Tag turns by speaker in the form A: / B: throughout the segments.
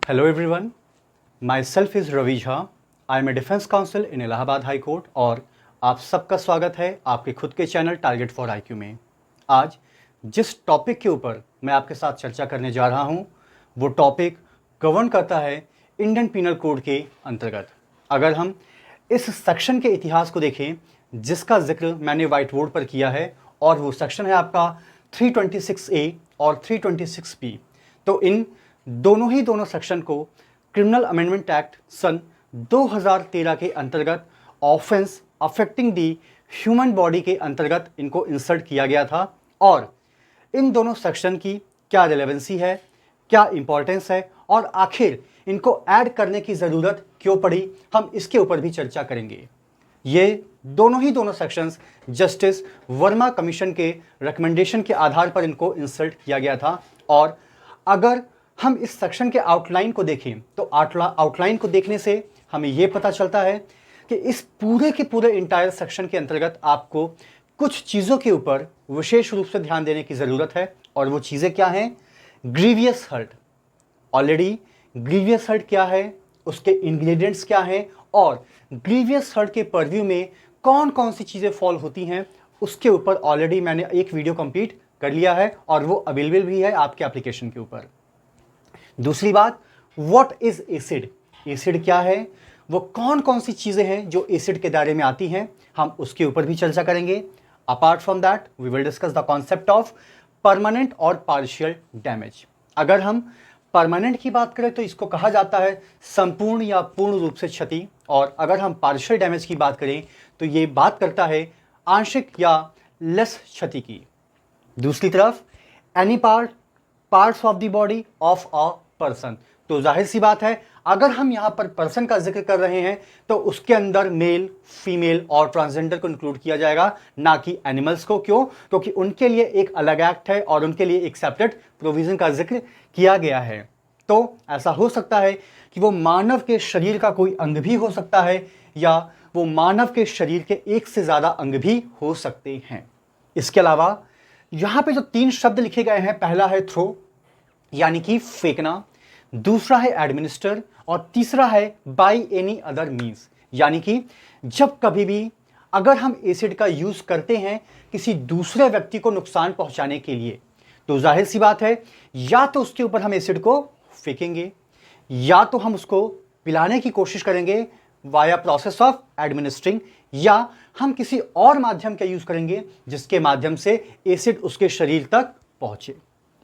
A: Hello everyone, myself is Ravi Jha. I am a defence council in Allahabad high court और आप सबका स्वागत है आपके खुद के चैनल टारगेट फॉर IQ में। आज जिस टॉपिक के ऊपर मैं आपके साथ चर्चा करने जा रहा हूं, वो टॉपिक गवर्न करता है इंडियन पीनल कोड के अंतर्गत। अगर हम इस सेक्शन के इतिहास को देखें जिसका जिक्र मैंने व्हाइट बोर्ड पर किया है, और वो सेक्शन है आपका 326A और 326B। तो इन दोनों सेक्शन को क्रिमिनल अमेंडमेंट एक्ट सन 2013 के अंतर्गत ऑफेंस अफेक्टिंग दी ह्यूमन बॉडी के अंतर्गत इनको इंसर्ट किया गया था। और इन दोनों सेक्शन की क्या रिलेवेंसी है, क्या इंपॉर्टेंस है और आखिर इनको ऐड करने की ज़रूरत क्यों पड़ी, हम इसके ऊपर भी चर्चा करेंगे। ये दोनों सेक्शंस जस्टिस वर्मा कमीशन के रिकमेंडेशन के आधार पर इनको इंसर्ट किया गया था। और अगर हम इस सेक्शन के आउटलाइन को देखें तो आउटलाइन को देखने से हमें ये पता चलता है कि इस पूरे के पूरे इंटायर सेक्शन के अंतर्गत आपको कुछ चीज़ों के ऊपर विशेष रूप से ध्यान देने की ज़रूरत है। और वो चीज़ें क्या हैं? Grievous hurt. Already grievous hurt क्या है, उसके इंग्रेडिएंट्स क्या हैं और ग्रीवियस हर्ट के परव्यू में कौन कौन सी चीज़ें फॉल होती हैं, उसके ऊपर ऑलरेडी मैंने एक वीडियो कंप्लीट कर लिया है और वो अवेलेबल भी है आपके एप्लीकेशन के ऊपर। दूसरी बात, व्हाट इज एसिड? एसिड क्या है, वो कौन कौन सी चीज़ें हैं जो एसिड के दायरे में आती हैं, हम उसके ऊपर भी चर्चा करेंगे। Apart from that we will discuss the concept of permanent और पार्शियल डैमेज। अगर हम परमानेंट की बात करें तो इसको कहा जाता है संपूर्ण या पूर्ण रूप से क्षति, और अगर हम पार्शियल डैमेज की बात करें तो ये बात करता है आंशिक या लेस क्षति की। दूसरी तरफ any parts of the body of a person, तो जाहिर सी बात है अगर हम यहाँ पर पर्सन का जिक्र कर रहे हैं तो उसके अंदर मेल, फीमेल और ट्रांसजेंडर को इंक्लूड किया जाएगा, ना कि एनिमल्स को। क्यों? क्योंकि उनके लिए एक अलग एक्ट है और उनके लिए एक सेपरेट प्रोविजन का जिक्र किया गया है। तो ऐसा हो सकता है कि वो मानव के शरीर का कोई अंग भी हो सकता है या वो मानव के शरीर के एक से ज़्यादा अंग भी हो सकते हैं। इसके अलावा यहाँ पे जो 3 शब्द लिखे गए हैं, पहला है थ्रो यानी कि फेंकना, दूसरा है एडमिनिस्टर और तीसरा है बाय एनी अदर मीन्स, यानी कि जब कभी भी अगर हम एसिड का यूज़ करते हैं किसी दूसरे व्यक्ति को नुकसान पहुंचाने के लिए, तो जाहिर सी बात है या तो उसके ऊपर हम एसिड को फेंकेंगे या तो हम उसको पिलाने की कोशिश करेंगे वाया प्रोसेस ऑफ एडमिनिस्ट्रिंग, या हम किसी और माध्यम का यूज़ करेंगे जिसके माध्यम से एसिड उसके शरीर तक पहुंचे।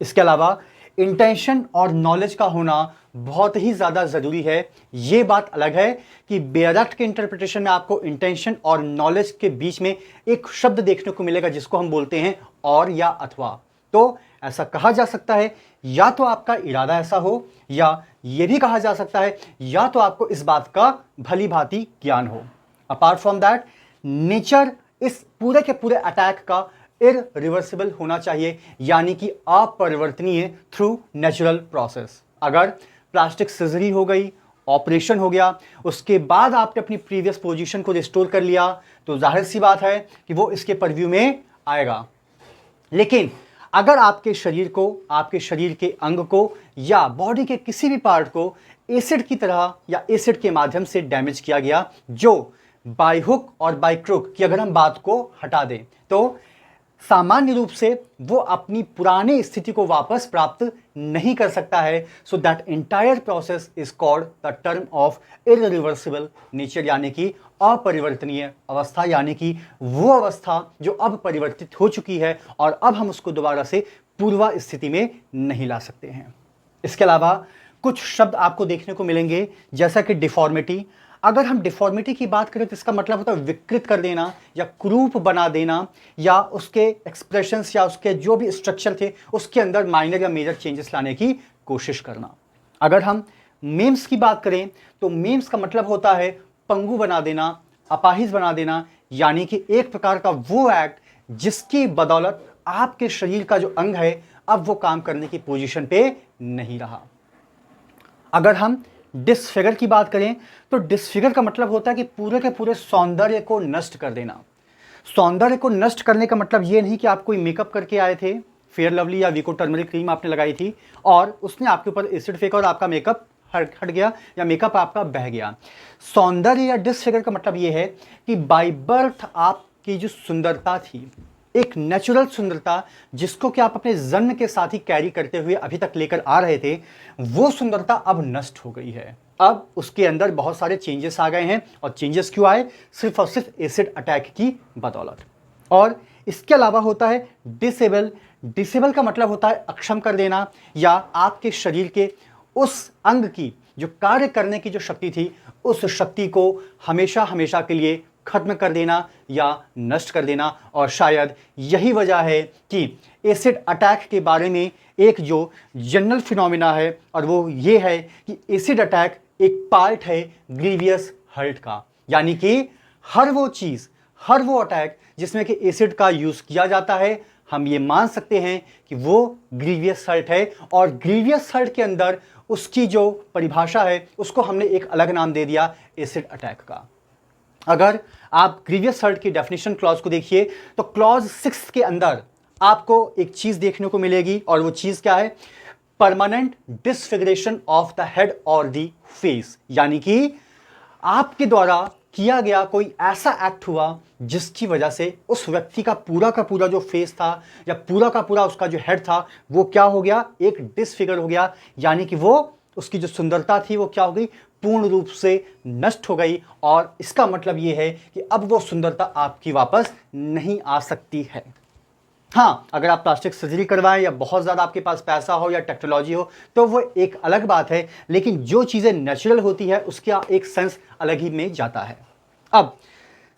A: इसके अलावा इंटेंशन और नॉलेज का होना बहुत ही ज़्यादा ज़रूरी है। ये बात अलग है कि बेयर एक्ट के इंटरप्रिटेशन में आपको इंटेंशन और नॉलेज के बीच में एक शब्द देखने को मिलेगा जिसको हम बोलते हैं और या अथवा। तो ऐसा कहा जा सकता है या तो आपका इरादा ऐसा हो, या ये भी कहा जा सकता है या तो आपको इस बात का भली भांति ज्ञान हो। अपार्ट फ्रॉम दैट नेचर इस पूरे के पूरे अटैक का इररिवर्सिबल होना चाहिए, यानी कि अपरिवर्तनीय थ्रू नेचुरल प्रोसेस। अगर प्लास्टिक सर्जरी हो गई, ऑपरेशन हो गया, उसके बाद आपने अपनी प्रीवियस पोजीशन को रिस्टोर कर लिया, तो जाहिर सी बात है कि वो इसके परव्यू में आएगा। लेकिन अगर आपके शरीर को, आपके शरीर के अंग को या बॉडी के किसी भी पार्ट को एसिड की तरह या एसिड के माध्यम से डैमेज किया गया, जो बाय हुक और बाय क्रुक की अगर हम बात को हटा दें, तो सामान्य रूप से वो अपनी पुरानी स्थिति को वापस प्राप्त नहीं कर सकता है। So that entire process is called the term of irreversible nature, यानी कि अपरिवर्तनीय अवस्था, यानी कि वो अवस्था जो अब परिवर्तित हो चुकी है और अब हम उसको दोबारा से पूर्वा स्थिति में नहीं ला सकते हैं। इसके अलावा कुछ शब्द आपको देखने को मिलेंगे जैसा कि डिफॉर्मिटी। अगर हम डिफॉर्मिटी की बात करें तो इसका मतलब होता है विकृत कर देना या कुरूप बना देना, या उसके एक्सप्रेशंस या उसके जो भी स्ट्रक्चर थे उसके अंदर माइनर या मेजर चेंजेस लाने की कोशिश करना। अगर हम मेम्स की बात करें तो मेम्स का मतलब होता है पंगु बना देना, अपाहिज बना देना, यानी कि एक प्रकार का वो एक्ट जिसकी बदौलत आपके शरीर का जो अंग है अब वो काम करने की पोजीशन पे नहीं रहा। अगर हम डिसफिगर की बात करें तो डिसफिगर का मतलब होता है कि पूरे के पूरे सौंदर्य को नष्ट कर देना। सौंदर्य को नष्ट करने का मतलब ये नहीं कि आप कोई मेकअप करके आए थे, फेयर लवली या वीको टर्मरिक क्रीम आपने लगाई थी और उसने आपके ऊपर एसिड फेंका और आपका मेकअप हट गया या मेकअप आपका बह गया। सौंदर्य या डिसफिगर का मतलब ये है कि बाय बर्थ आपकी जो सुंदरता थी, एक नेचुरल सुंदरता जिसको कि आप अपने जन्म के साथ ही कैरी करते हुए अभी तक लेकर आ रहे थे, वो सुंदरता अब नष्ट हो गई है। अब उसके अंदर बहुत सारे चेंजेस आ गए हैं। और चेंजेस क्यों आए? सिर्फ और सिर्फ एसिड अटैक की बदौलत। और इसके अलावा होता है डिसेबल। डिसेबल का मतलब होता है अक्षम कर देना, या आपके शरीर के उस अंग की जो कार्य करने की जो शक्ति थी, उस शक्ति को हमेशा हमेशा के लिए खत्म कर देना या नष्ट कर देना। और शायद यही वजह है कि एसिड अटैक के बारे में एक जो जनरल फिनोमिना है, और वो ये है कि एसिड अटैक एक पार्ट है ग्रीवियस हर्ट का। यानी कि हर वो चीज़, हर वो अटैक जिसमें कि एसिड का यूज़ किया जाता है, हम ये मान सकते हैं कि वो ग्रीवियस हर्ट है। और ग्रीवियस हर्ट के अंदर उसकी जो परिभाषा है उसको हमने एक अलग नाम दे दिया, एसिड अटैक का। अगर आप ग्रीवियस हर्ट की डेफिनेशन क्लॉज को देखिए तो क्लॉज 6 के अंदर आपको एक चीज देखने को मिलेगी, और वो चीज क्या है? परमानेंट डिसफिगरेशन ऑफ द हेड और द फेस। यानी कि आपके द्वारा किया गया कोई ऐसा एक्ट हुआ जिसकी वजह से उस व्यक्ति का पूरा जो फेस था या पूरा का पूरा उसका जो हेड था वो क्या हो गया? एक डिसफिगर हो गया। यानी कि वो उसकी जो सुंदरता थी वो क्या हो गई? पूर्ण रूप से नष्ट हो गई। और इसका मतलब ये है कि अब वो सुंदरता आपकी वापस नहीं आ सकती है। हाँ, अगर आप प्लास्टिक सर्जरी करवाएं या बहुत ज़्यादा आपके पास पैसा हो या टेक्नोलॉजी हो तो वो एक अलग बात है, लेकिन जो चीज़ें नेचुरल होती है उसका एक सेंस अलग ही में जाता है। अब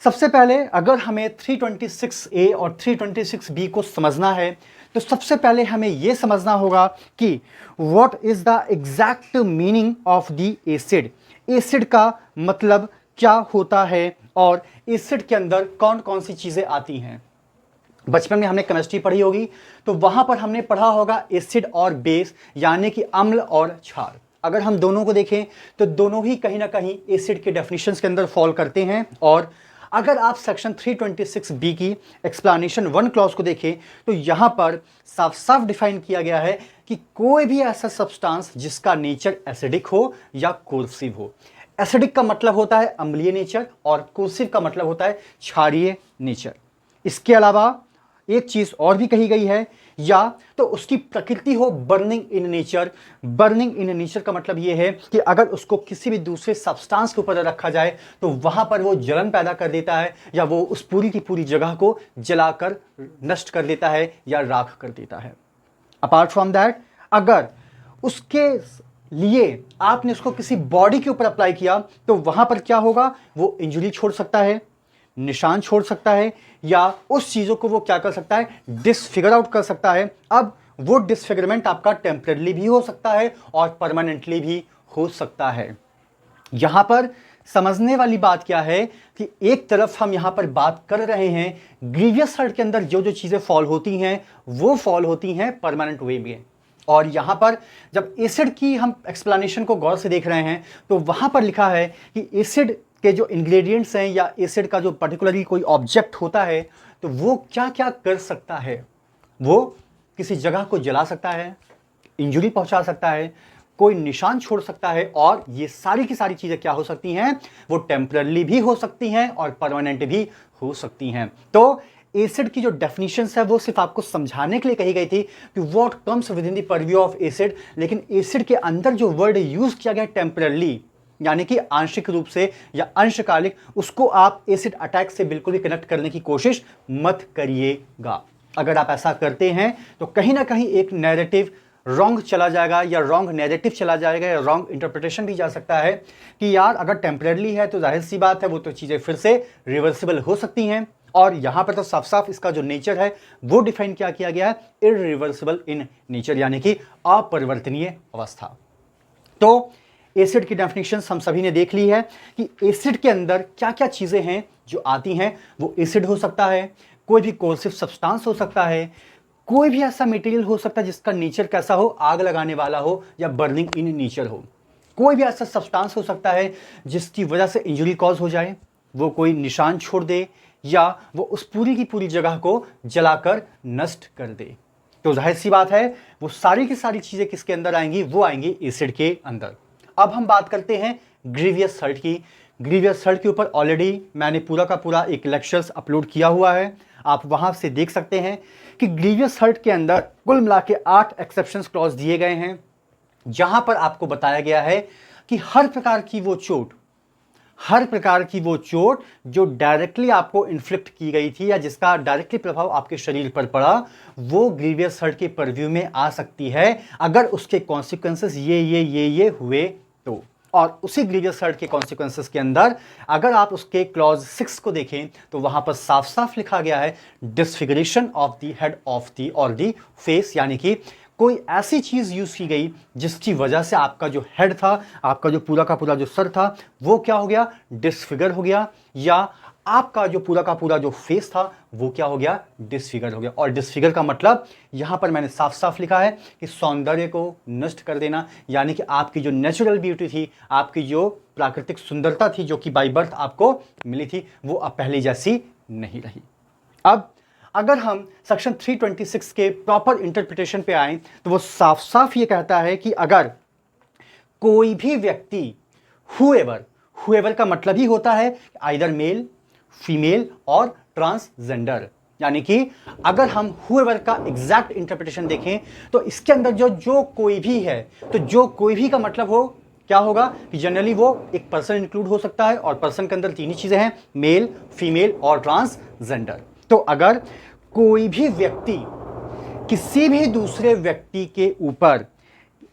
A: सबसे पहले अगर हमें 326A और 326B को समझना है तो सबसे पहले हमें यह समझना होगा कि what is the exact meaning of the acid. Acid का मतलब क्या होता है और एसिड के अंदर कौन कौन सी चीजें आती हैं। बचपन में हमने केमिस्ट्री पढ़ी होगी तो वहां पर हमने पढ़ा होगा एसिड और बेस, यानी कि अम्ल और क्षार। अगर हम दोनों को देखें तो दोनों ही कहीं ना कहीं एसिड के डेफिनेशंस के अंदर फॉल करते हैं। और अगर आप सेक्शन 326B की एक्सप्लेनेशन 1 क्लॉज को देखें तो यहां पर साफ साफ डिफाइन किया गया है कि कोई भी ऐसा सब्सटेंस जिसका नेचर एसिडिक हो या कोर्सिव हो। एसिडिक का मतलब होता है अम्लीय नेचर और कोर्सिव का मतलब होता है क्षारीय नेचर। इसके अलावा एक चीज और भी कही गई है, या तो उसकी प्रकृति हो burning in nature. Burning in nature का मतलब यह है कि अगर उसको किसी भी दूसरे सब्सटेंस के ऊपर रखा जाए तो वहां पर वो जलन पैदा कर देता है, या वो उस पूरी की पूरी जगह को जलाकर नष्ट कर देता है या राख कर देता है। अपार्ट फ्रॉम दैट, अगर उसके लिए आपने उसको किसी बॉडी के ऊपर अप्लाई किया तो वहां पर क्या होगा? वो इंजरी छोड़ सकता है, निशान छोड़ सकता है, या उस चीजों को वो क्या कर सकता है? डिसफिगर आउट कर सकता है। अब वो डिसफिगरमेंट आपका टेम्परेरी भी हो सकता है और परमानेंटली भी हो सकता है। यहां पर समझने वाली बात क्या है कि एक तरफ हम यहां पर बात कर रहे हैं ग्रीवियस हर्ट के अंदर जो जो चीजें फॉल होती हैं वो फॉल होती हैं परमानेंट वे में। और यहां पर जब एसिड की हम एक्सप्लेनेशन को गौर से देख रहे हैं तो वहां पर लिखा है कि एसिड के जो इंग्रेडिएंट्स हैं या एसिड का जो पर्टिकुलरली कोई ऑब्जेक्ट होता है तो वो क्या क्या कर सकता है। वो किसी जगह को जला सकता है, इंजरी पहुंचा सकता है, कोई निशान छोड़ सकता है, और ये सारी की सारी चीजें क्या हो सकती हैं? वो टेम्पररी भी हो सकती हैं और परमानेंट भी हो सकती हैं। तो एसिड की जो डेफिनेशंस है वो सिर्फ आपको समझाने के लिए कही गई थी कि what comes with in the purview of acid, लेकिन एसिड के अंदर जो वर्ड यूज किया गया टेम्पररी यानी कि आंशिक रूप से या अंशकालिक, उसको आप एसिड अटैक से बिल्कुल भी कनेक्ट करने की कोशिश मत करिएगा। अगर आप ऐसा करते हैं तो कहीं ना कहीं एक नैरेटिव रॉन्ग चला जाएगा, या रॉन्ग नैरेटिव चला जाएगा, या रॉन्ग इंटरप्रिटेशन भी जा सकता है कि यार अगर टेम्परेरी है तो जाहिर सी बात है वो तो चीज़ें फिर से रिवर्सिबल हो सकती हैं। और यहां पर तो साफ साफ इसका जो नेचर है वो डिफाइन क्या किया गया है? इररिवर्सिबल इन नेचर, यानी कि अपरिवर्तनीय अवस्था। तो एसिड की डेफिनेशन हम सभी ने देख ली है कि एसिड के अंदर क्या क्या चीजें हैं जो आती हैं। वो एसिड हो सकता है, कोई भी कोर्सिव सब्सटेंस हो सकता है, कोई भी ऐसा मटेरियल हो सकता है जिसका नेचर कैसा हो? आग लगाने वाला हो या बर्निंग इन नेचर हो। कोई भी ऐसा सब्सटेंस हो सकता है जिसकी वजह से इंजरी कॉज हो जाए, वो कोई निशान छोड़ दे, या वो उस पूरी की पूरी जगह को जलाकर नष्ट कर दे। तो जाहिर सी बात है वो सारी की सारी चीजें किसके अंदर आएंगी? वो आएंगी एसिड के अंदर। अब हम बात करते हैं ग्रीवियस हर्ट की। ग्रीवियस हर्ट के ऊपर ऑलरेडी मैंने पूरा का पूरा एक लेक्चर्स अपलोड किया हुआ है, आप वहां से देख सकते हैं कि ग्रीवियस हर्ट के अंदर कुल मिला के 8 एक्सेप्शंस क्लॉज दिए गए हैं, जहां पर आपको बताया गया है कि हर प्रकार की वो चोट जो डायरेक्टली आपको इन्फ्लिक्ट की गई थी या जिसका डायरेक्टली प्रभाव आपके शरीर पर पड़ा, वो ग्रीवियस हर्ट के परव्यू में आ सकती है अगर उसके कॉन्सिक्वेंसेस ये हुए तो। और उसी ग्रीवियस हर्ट के कॉन्सिक्वेंसेस के अंदर अगर आप उसके क्लॉज 6 को देखें तो वहां पर साफ साफ लिखा गया है disfiguration of the head of the और द फेस, यानी कि कोई ऐसी चीज यूज की गई जिसकी वजह से आपका जो हेड था, आपका जो पूरा का पूरा जो सर था, वो क्या हो गया, डिसफिगर हो गया, या आपका जो पूरा का पूरा जो फेस था वो क्या हो गया, डिसफिगर हो गया। और डिसफिगर का मतलब यहां पर मैंने साफ साफ लिखा है कि सौंदर्य को नष्ट कर देना, यानी कि आपकी जो नेचुरल ब्यूटी थी, आपकी जो प्राकृतिक सुंदरता थी जो कि बाय बर्थ आपको मिली थी, वो अब पहले जैसी नहीं रही। अब अगर हम सेक्शन 326 के प्रॉपर इंटरप्रिटेशन पे आए तो वो साफ साफ ये कहता है कि अगर कोई भी व्यक्ति हुएवर का मतलब ही होता है आइदर मेल, फीमेल और ट्रांसजेंडर, यानी कि अगर हम हुएवर का एग्जैक्ट इंटरप्रिटेशन देखें तो इसके अंदर जो कोई भी है, तो जो कोई भी का मतलब हो क्या होगा कि जनरली वो एक पर्सन इंक्लूड हो सकता है, और पर्सन के अंदर 3 ही चीजें हैं, मेल, फीमेल और ट्रांसजेंडर। तो अगर कोई भी व्यक्ति किसी भी दूसरे व्यक्ति के ऊपर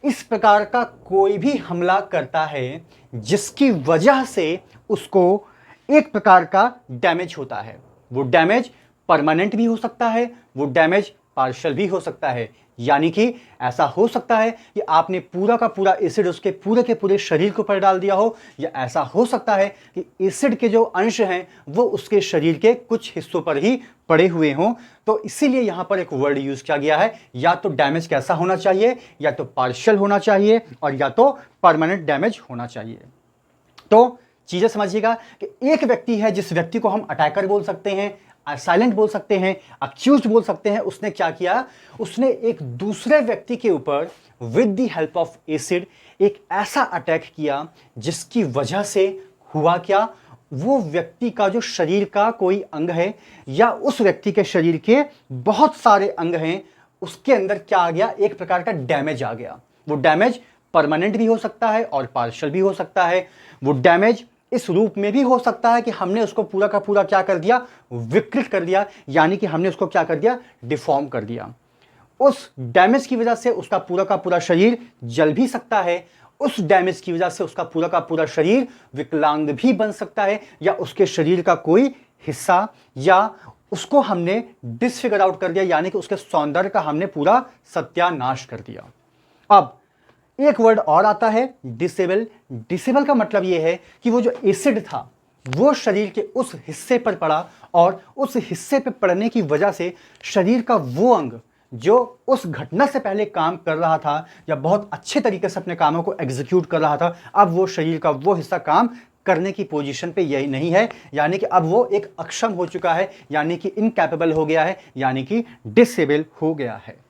A: इस प्रकार का कोई भी हमला करता है जिसकी वजह से उसको एक प्रकार का डैमेज होता है, वो डैमेज परमानेंट भी हो सकता है, वो डैमेज पार्शियल भी हो सकता है, यानी कि ऐसा हो सकता है कि आपने पूरा का पूरा एसिड उसके पूरे के पूरे शरीर के ऊपर डाल दिया हो, या ऐसा हो सकता है कि एसिड के जो अंश हैं वो उसके शरीर के कुछ हिस्सों पर ही पड़े हुए हों। तो इसीलिए यहां पर एक वर्ड यूज किया गया है, या तो डैमेज कैसा होना चाहिए, या तो पार्शियल होना चाहिए और या तो परमानेंट डैमेज होना चाहिए। तो चीजें समझिएगा कि एक व्यक्ति है जिस व्यक्ति को हम अटैकर बोल सकते हैं, साइलेंट बोल सकते हैं, अक्यूज्ड बोल सकते हैं, उसने क्या किया, उसने एक दूसरे व्यक्ति के ऊपर with the help of acid एक ऐसा अटैक किया जिसकी वजह से हुआ क्या, वो व्यक्ति का जो शरीर का कोई अंग है या उस व्यक्ति के शरीर के बहुत सारे अंग हैं, उसके अंदर क्या आ गया, एक प्रकार का डैमेज आ गया। वो डैमेज परमानेंट भी हो सकता है और पार्शियल भी हो सकता है। वो डैमेज इस रूप में भी हो सकता है कि हमने उसको पूरा का पूरा क्या कर दिया, विकृत कर दिया, यानी कि हमने उसको क्या कर दिया, डिफॉर्म कर दिया। उस डैमेज की वजह से उसका पूरा का पूरा शरीर जल भी सकता है, उस डैमेज की वजह से उसका पूरा का पूरा शरीर विकलांग भी बन सकता है, या उसके शरीर का कोई हिस्सा, या उसको हमने डिसफिगर आउट कर दिया, यानी कि उसके सौंदर्य का हमने पूरा सत्यानाश कर दिया। अब एक वर्ड और आता है डिसेबल। डिसेबल का मतलब यह है कि वो जो एसिड था वो शरीर के उस हिस्से पर पड़ा, और उस हिस्से पर पड़ने की वजह से शरीर का वो अंग जो उस घटना से पहले काम कर रहा था या बहुत अच्छे तरीके से अपने कामों को एग्जीक्यूट कर रहा था, अब वो शरीर का वो हिस्सा काम करने की पोजीशन पे यही नहीं है, यानी कि अब वो एक अक्षम हो चुका है, यानी कि इनकैपेबल हो गया है, यानी कि डिसेबल हो गया है।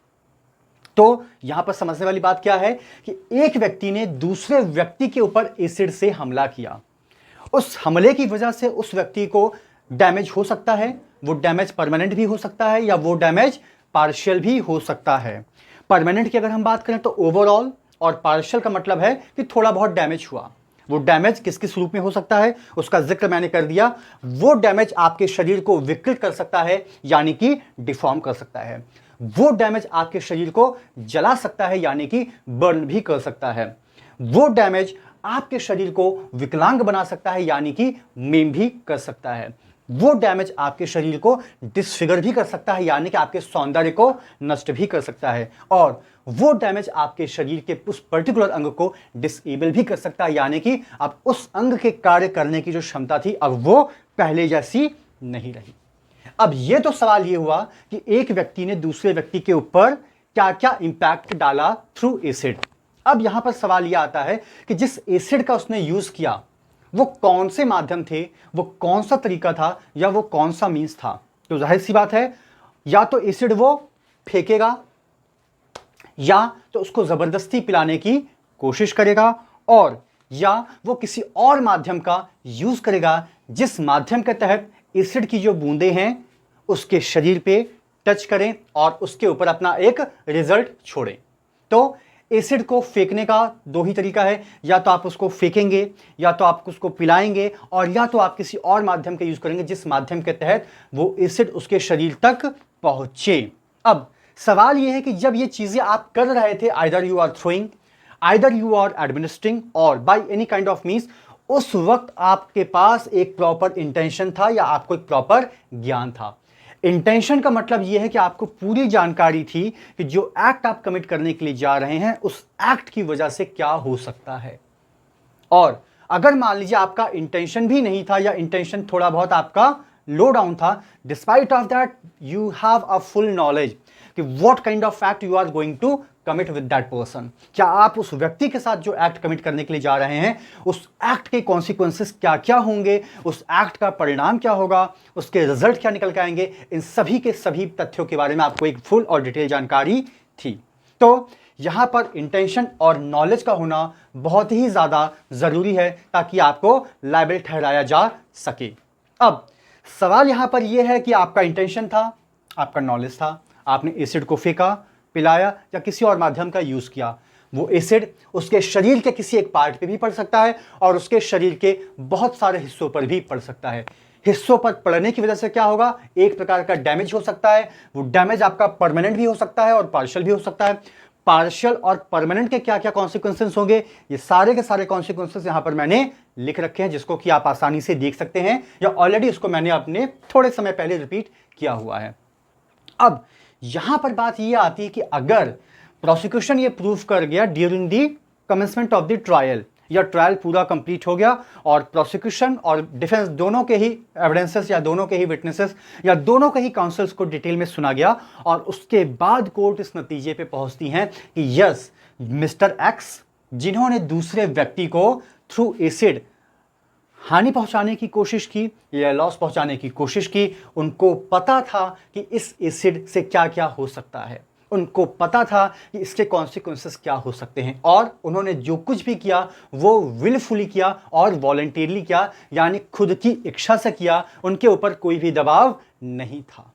A: तो यहां पर समझने वाली बात क्या है कि एक व्यक्ति ने दूसरे व्यक्ति के ऊपर एसिड से हमला किया, उस हमले की वजह से उस व्यक्ति को डैमेज हो सकता है, वो डैमेज परमानेंट भी हो सकता है या वो डैमेज पार्शियल भी हो सकता है। परमानेंट की अगर हम बात करें तो ओवरऑल, और पार्शियल का मतलब है कि थोड़ा बहुत डैमेज हुआ। वो डैमेज किस किस रूप में हो सकता है उसका जिक्र मैंने कर दिया। वो डैमेज आपके शरीर को विकृत कर सकता है, यानी कि डिफॉर्म कर सकता है। वो डैमेज आपके शरीर को जला सकता है, यानी कि बर्न भी कर सकता है। वो डैमेज आपके शरीर को विकलांग बना सकता है, यानी कि मेम भी कर सकता है। वो डैमेज आपके शरीर को डिसफिगर भी कर सकता है, यानी कि आपके सौंदर्य को नष्ट भी कर सकता है। और वो डैमेज आपके शरीर के उस पर्टिकुलर अंग को डिसेबल भी कर सकता है, यानी कि अब उस अंग के कार्य करने की जो क्षमता थी अब वो पहले जैसी नहीं रही। अब ये तो सवाल ये हुआ कि एक व्यक्ति ने दूसरे व्यक्ति के ऊपर क्या क्या इंपैक्ट डाला थ्रू एसिड। अब यहां पर सवाल यह आता है कि जिस एसिड का उसने यूज किया वो कौन से माध्यम थे, वो कौन सा तरीका था, या वो कौन सा मीन्स था। तो जाहिर सी बात है, या तो एसिड वो फेंकेगा या तो उसको जबरदस्ती पिलाने की कोशिश करेगा, और या वो किसी और माध्यम का यूज करेगा जिस माध्यम के तहत एसिड की जो बूंदें हैं उसके शरीर पे टच करें और उसके ऊपर अपना एक रिजल्ट छोड़ें। तो एसिड को फेंकने का दो ही तरीका है, या तो आप उसको फेंकेंगे, या तो आप उसको पिलाएंगे, और या तो आप किसी और माध्यम का यूज करेंगे जिस माध्यम के तहत वो एसिड उसके शरीर तक पहुंचे। अब सवाल यह है कि जब ये चीजें आप कर रहे थे, either you are throwing, either you are administering और by any kind of means, उस वक्त आपके पास एक प्रॉपर इंटेंशन था या आपको एक प्रॉपर ज्ञान था। इंटेंशन का मतलब यह है कि आपको पूरी जानकारी थी कि जो एक्ट आप कमिट करने के लिए जा रहे हैं उस एक्ट की वजह से क्या हो सकता है। और अगर मान लीजिए आपका इंटेंशन भी नहीं था या इंटेंशन थोड़ा बहुत आपका लो डाउन था, despite of that you have a full knowledge कि what kind of act you are going to commit with that person. क्या आप उस व्यक्ति के साथ जो एक्ट कमिट करने के लिए जा रहे हैं उस एक्ट के कॉन्सिक्वेंसेस क्या क्या होंगे, उस एक्ट का परिणाम क्या होगा, उसके रिजल्ट क्या निकल के आएंगे, इन सभी के सभी तथ्यों के बारे में आपको एक फुल और डिटेल जानकारी थी। तो यहां पर इंटेंशन और नॉलेज का होना बहुत ही ज्यादा जरूरी है ताकि आपको लायबल ठहराया जा सके। अब सवाल यहां पर यह है कि आपका इंटेंशन था, आपका नॉलेज था, आपने एसिड को फेंका, पिलाया या किसी और माध्यम का यूज किया। वो एसिड उसके शरीर के किसी एक पार्ट पे भी पड़ सकता है और उसके शरीर के बहुत सारे हिस्सों पर भी पड़ सकता है। हिस्सों पर पड़ने की वजह से क्या होगा, एक प्रकार का डैमेज हो सकता है। वो डैमेज आपका परमानेंट भी हो सकता है और पार्शियल भी हो सकता है। पार्शियल और परमानेंट के क्या क्या कॉन्सिक्वेंसेस होंगे, ये सारे के सारे कॉन्सिक्वेंसेस यहां पर मैंने लिख रखे हैं, जिसको कि आप आसानी से देख सकते हैं, या ऑलरेडी इसको मैंने अपने थोड़े समय पहले रिपीट किया हुआ है। अब यहां पर बात यह आती है कि अगर प्रोसिक्यूशन ये प्रूव कर गया during the commencement of the trial, या ट्रायल पूरा कंप्लीट हो गया और प्रोसिक्यूशन और डिफेंस दोनों के ही एविडेंसेस या दोनों के ही विटनेसेस या दोनों के ही काउंसल्स को डिटेल में सुना गया, और उसके बाद कोर्ट इस नतीजे पे पहुंचती है कि यस, मिस्टर एक्स जिन्होंने दूसरे व्यक्ति को थ्रू एसिड हानि पहुंचाने की कोशिश की या लॉस पहुंचाने की कोशिश की, उनको पता था कि इस एसिड से क्या क्या हो सकता है, उनको पता था कि इसके कॉन्सिक्वेंसेस क्या हो सकते हैं, और उन्होंने जो कुछ भी किया वो विलफुली किया और वॉलंटियरली किया, यानी खुद की इच्छा से किया, उनके ऊपर कोई भी दबाव नहीं था।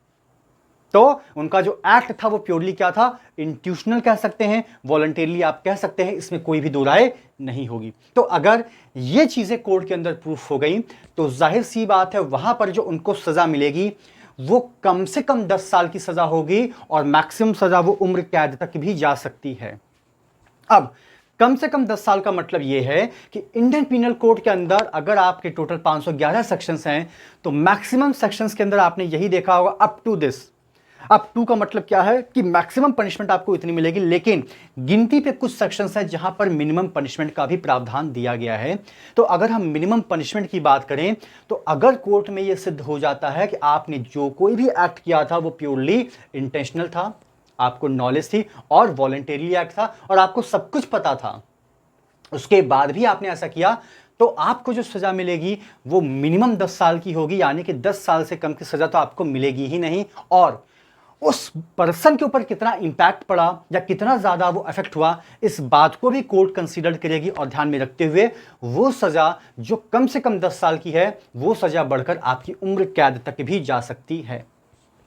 A: तो उनका जो एक्ट था वो प्योरली क्या था, इंट्यूशनल कह सकते हैं, वॉलंटियरली आप कह सकते हैं, इसमें कोई भी दो राय नहीं होगी। तो अगर ये चीजें कोर्ट के अंदर प्रूफ हो गई तो जाहिर सी बात है वहां पर जो उनको सजा मिलेगी वो कम से कम 10 साल की सजा होगी और मैक्सिमम सजा वो उम्र कैद तक भी जा सकती है। अब कम से कम 10 साल का मतलब यह है कि इंडियन पीनल कोड के अंदर अगर आपके टोटल 511 सेक्शंस हैं तो मैक्सिमम सेक्शंस के अंदर आपने यही देखा होगा up to this. Up to का मतलब क्या है कि मैक्सिमम पनिशमेंट आपको इतनी मिलेगी, लेकिन गिनती पे कुछ सेक्शंस हैं जहां पर मिनिमम पनिशमेंट का भी प्रावधान दिया गया है। तो अगर हम मिनिमम पनिशमेंट की बात करें तो अगर कोर्ट में यह सिद्ध हो जाता है कि आपने जो कोई भी एक्ट किया था वो प्योरली इंटेंशनल था, आपको नॉलेज थी और वॉलंटरी एक्ट था और आपको सब कुछ पता था, उसके बाद भी आपने ऐसा किया, तो आपको जो सजा मिलेगी वो मिनिमम 10 साल की होगी, यानी कि 10 साल से कम की सजा तो आपको मिलेगी ही नहीं। और उस पर्सन के ऊपर कितना इंपैक्ट पड़ा या कितना ज्यादा वो इफेक्ट हुआ, इस बात को भी कोर्ट कंसीडर करेगी और ध्यान में रखते हुए वो सजा जो कम से कम 10 साल की है वो सजा बढ़कर आपकी उम्र कैद तक भी जा सकती है।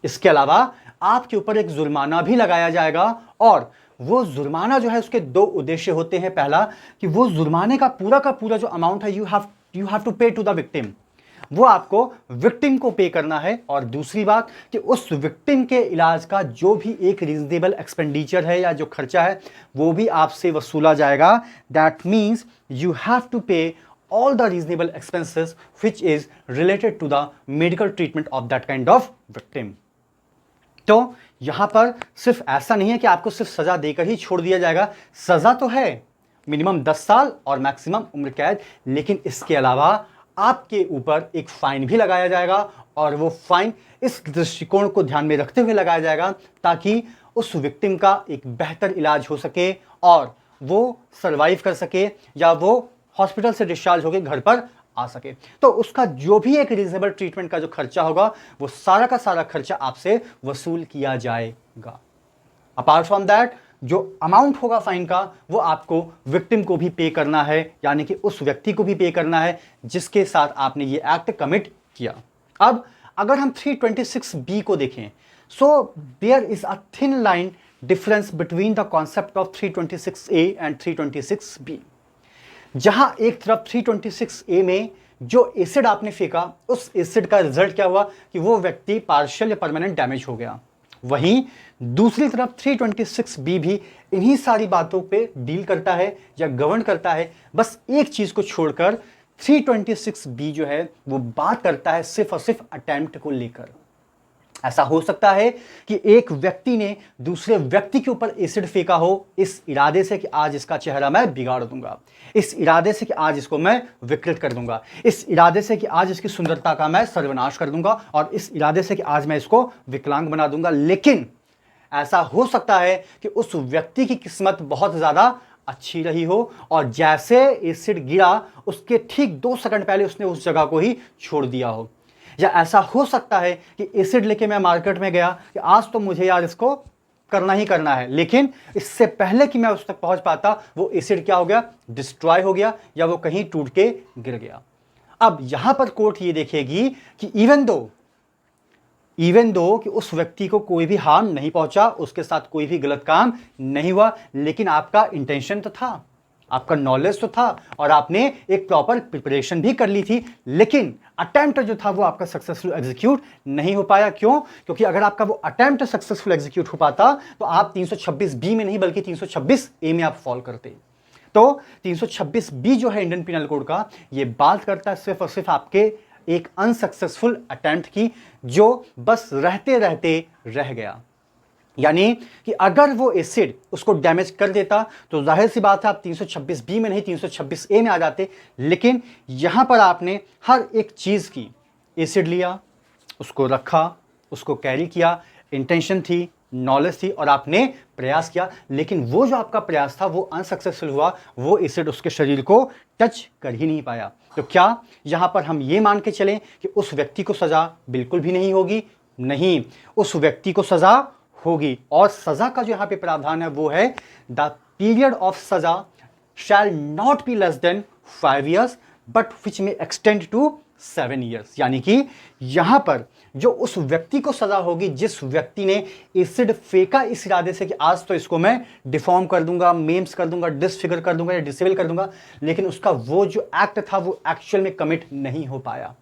A: इसके अलावा आपके ऊपर एक जुर्माना भी लगाया जाएगा, और वो जुर्माना जो है उसके दो उद्देश्य होते हैं। पहला कि वो जुर्माने का पूरा जो अमाउंट है यू हैव टू पे टू द विक्टिम, वो आपको विक्टिम को पे करना है। और दूसरी बात कि उस विक्टिम के इलाज का जो भी एक रीजनेबल एक्सपेंडिचर है या जो खर्चा है वो भी आपसे वसूला जाएगा। That means you have to pay all the reasonable expenses which is related to the medical treatment of that kind of victim। तो यहां पर सिर्फ ऐसा नहीं है कि आपको सिर्फ सजा देकर ही छोड़ दिया जाएगा, सजा तो है मिनिमम 10 साल और मैक्सिमम उम्र कैद, लेकिन इसके अलावा आपके ऊपर एक फाइन भी लगाया जाएगा, और वो फाइन इस दृष्टिकोण को ध्यान में रखते हुए लगाया जाएगा ताकि उस विक्टिम का एक बेहतर इलाज हो सके और वो सरवाइव कर सके या वो हॉस्पिटल से डिस्चार्ज होकर घर पर आ सके। तो उसका जो भी एक रीजनेबल ट्रीटमेंट का जो खर्चा होगा वो सारा का सारा खर्चा आपसे वसूल किया जाएगा। अपार्ट फ्रॉम दैट जो अमाउंट होगा फाइन का वो आपको विक्टिम को भी पे करना है, यानी कि उस व्यक्ति को भी पे करना है जिसके साथ आपने ये एक्ट कमिट किया। अब अगर हम 326B को देखें, so there is a thin line difference between the concept of 326A and 326B। जहां एक तरफ 326A में जो एसिड आपने फेंका, उस एसिड का रिजल्ट क्या हुआ कि वो व्यक्ति पार्शियल या परमानेंट डैमेज हो गया। वहीं दूसरी तरफ 326B भी इन्हीं सारी बातों पे डील करता है या गवर्न करता है, बस एक चीज को छोड़कर 326B जो है वो बात करता है सिर्फ और सिर्फ अटेम्प्ट को लेकर। ऐसा हो सकता है कि एक व्यक्ति ने दूसरे व्यक्ति के ऊपर एसिड फेंका हो इस इरादे से कि आज इसका चेहरा मैं बिगाड़ दूंगा, इस इरादे से कि आज इसको मैं विकृत कर दूंगा, इस इरादे से कि आज इसकी सुंदरता का मैं सर्वनाश कर दूंगा, और इस इरादे से कि आज मैं इसको विकलांग बना दूंगा। लेकिन ऐसा हो सकता है कि उस व्यक्ति की किस्मत बहुत ज्यादा अच्छी रही हो और जैसे एसिड गिरा उसके ठीक 2 सेकंड पहले उसने उस जगह को ही छोड़ दिया हो। या ऐसा हो सकता है कि एसिड लेके मैं मार्केट में गया कि आज तो मुझे यार इसको करना ही करना है, लेकिन इससे पहले कि मैं उस तक पहुंच पाता वो एसिड क्या हो गया, डिस्ट्रॉय हो गया, या वो कहीं टूट के गिर गया। अब यहां पर कोर्ट ये देखेगी कि इवन दो कि उस व्यक्ति को कोई भी हार्म नहीं पहुंचा, उसके साथ कोई भी गलत काम नहीं हुआ, लेकिन आपका इंटेंशन तो था, आपका नॉलेज तो था और आपने एक प्रॉपर प्रिपरेशन भी कर ली थी, लेकिन अटेम्प्ट जो था वो आपका सक्सेसफुल एग्जीक्यूट नहीं हो पाया। क्यों? क्योंकि अगर आपका वो अटेम्प्ट सक्सेसफुल एग्जीक्यूट हो पाता तो आप 326B में नहीं बल्कि 326A में आप फॉल करते। तो 326B जो है इंडियन पिनल कोड का, ये बात करता है सिर्फ और सिर्फ आपके एक अनसक्सेसफुल अटेम्प्ट की जो बस रहते रहते रह गया। यानी कि अगर वो एसिड उसको डैमेज कर देता तो जाहिर सी बात है आप 326B में नहीं 326A में आ जाते, लेकिन यहां पर आपने हर एक चीज की, एसिड लिया, उसको रखा, उसको कैरी किया, इंटेंशन थी, नॉलेज थी और आपने प्रयास किया, लेकिन वो जो आपका प्रयास था वो अनसक्सेसफुल हुआ, वो एसिड उसके शरीर को टच कर ही नहीं पाया। तो क्या यहां पर हम ये मान के चलें कि उस व्यक्ति को सजा बिल्कुल भी नहीं होगी? नहीं, उस व्यक्ति को सजा होगी, और सजा का जो यहां पे प्रावधान है वो है द पीरियड ऑफ सजा shall not be less than 5 years but which में एक्सटेंड टू 7 years। यानी कि यहां पर जो उस व्यक्ति को सजा होगी जिस व्यक्ति ने एसिड फेंका इस इरादे से कि आज तो इसको मैं डिफॉर्म कर दूंगा, मेम्स कर दूंगा, डिसफिगर कर दूंगा या डिसेबल कर दूंगा, लेकिन उसका वो जो एक्ट था वो एक्चुअल में कमिट नहीं हो पाया।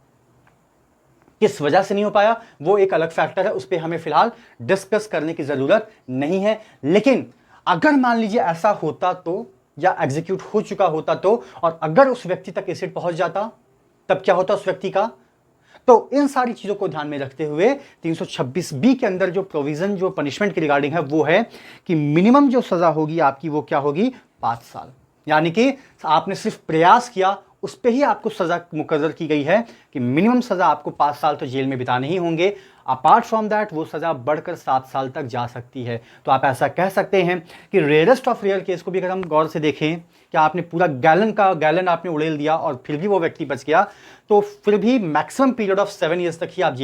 A: किस वजह से नहीं हो पाया वो एक अलग फैक्टर है, उस पर हमें फिलहाल डिस्कस करने की जरूरत नहीं है। लेकिन अगर मान लीजिए ऐसा होता तो, या एग्जीक्यूट हो चुका होता तो, और अगर उस व्यक्ति तक एसिड पहुंच जाता तब क्या होता उस व्यक्ति का? तो इन सारी चीजों को ध्यान में रखते हुए 326B के अंदर जो प्रोविजन जो पनिशमेंट की रिगार्डिंग है वो है कि मिनिमम जो सजा होगी आपकी वो क्या होगी, 5 साल। यानी कि आपने सिर्फ प्रयास किया उस पर ही आपको सजा मुकर्रर की गई है कि मिनिमम सजा आपको 5 साल तो जेल में बिताने ही होंगे। अपार्ट फ्रॉम दैट वो सजा बढ़कर 7 साल तक जा सकती है। तो आप ऐसा कह सकते हैं कि रेयरेस्ट ऑफ रेयर केस को भी अगर हम गौर से देखें कि आपने पूरा गैलन आपने उड़ेल दिया और फिर भी वो व्यक्ति बच गया, तो फिर भी मैक्सिमम पीरियड ऑफ 7 years तक ही आप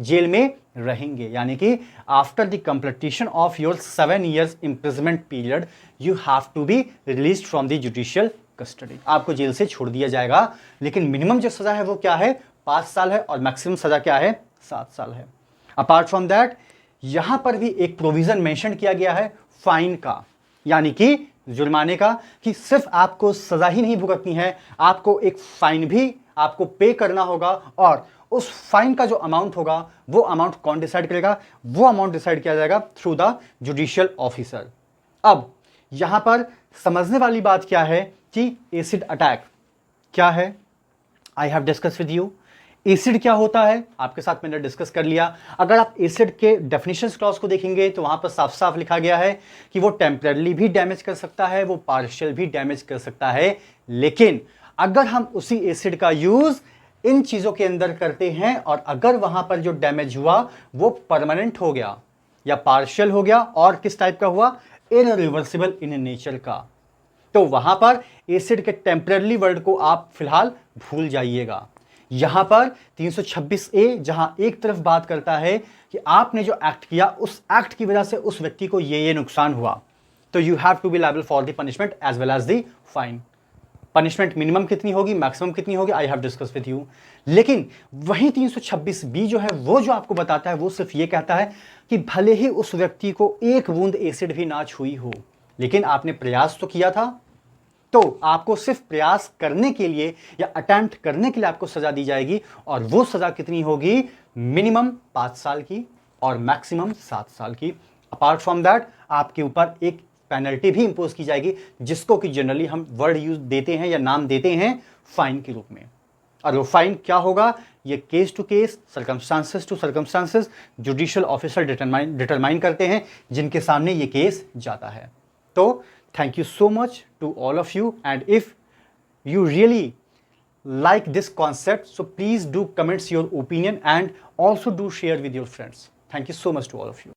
A: जेल में रहेंगे। यानी कि after the completion of your 7 years imprisonment period you have to be released from the judicial custody, आपको जेल से छोड़ दिया जाएगा। लेकिन मिनिमम जो सजा है वो क्या है, 5 साल है, और मैक्सिमम सजा क्या है, 7 साल है। अपार्ट फ्रॉम दैट यहां पर भी एक प्रोविजन मेंशन किया गया है फाइन का, यानी कि जुर्माने का, कि सिर्फ आपको सजा ही नहीं भुगतनी है, आपको एक फाइन भी आपको पे करना होगा, और उस फाइन का जो अमाउंट होगा वो अमाउंट कौन डिसाइड करेगा, वो अमाउंट डिसाइड किया जाएगा थ्रू द जुडिशियल ऑफिसर। अब यहां पर समझने वाली बात क्या है कि एसिड अटैक क्या है, आई have discuss with you. Acid क्या होता है आपके साथ मैंने डिस्कस कर लिया। अगर आप एसिड के डेफिनेशन क्लॉज को देखेंगे तो वहां पर साफ साफ लिखा गया है कि वो टेम्पररी भी डैमेज कर सकता है, वो पार्शियल भी डैमेज कर सकता है, लेकिन अगर हम उसी एसिड का यूज इन चीजों के अंदर करते हैं और अगर वहां पर जो डैमेज हुआ वो परमानेंट हो गया या पार्शियल हो गया और किस टाइप का हुआ, इररिवर्सिबल इन नेचर का, तो वहां पर एसिड के टेम्पररी वर्ड को आप फिलहाल भूल जाइएगा। यहां पर 326A जहां एक तरफ बात करता है कि आपने जो एक्ट किया उस एक्ट की वजह से उस व्यक्ति को ये नुकसान हुआ, तो you have to be liable for the punishment as well as the fine. Punishment minimum कितनी होगी, मैक्सिमम कितनी होगी, I have discuss with you. लेकिन वही 326B जो है वो जो आपको बताता है वो सिर्फ ये कहता है कि भले ही उस व्यक्ति को एक बूंद एसिड भी ना छुई हो, लेकिन आपने प्रयास तो किया था, तो आपको सिर्फ प्रयास करने के लिए या अटेम्प्ट करने के लिए आपको सजा दी जाएगी। और वो सजा कितनी होगी, मिनिमम 5 साल की और मैक्सिमम 7 साल की। अपार्ट फ्रॉम दैट आपके ऊपर एक पेनल्टी भी इंपोज की जाएगी, जिसको कि जनरली हम वर्ड यूज देते हैं या नाम देते हैं फाइन के रूप में। और वो फाइन क्या होगा, ये case to case, circumstances to circumstances judicial officer determine करते हैं, जिनके सामने ये केस जाता है। तो thank you so much to all of you, and if you really like this concept, so please do comments your opinion and also do share with your friends. Thank you so much to all of you.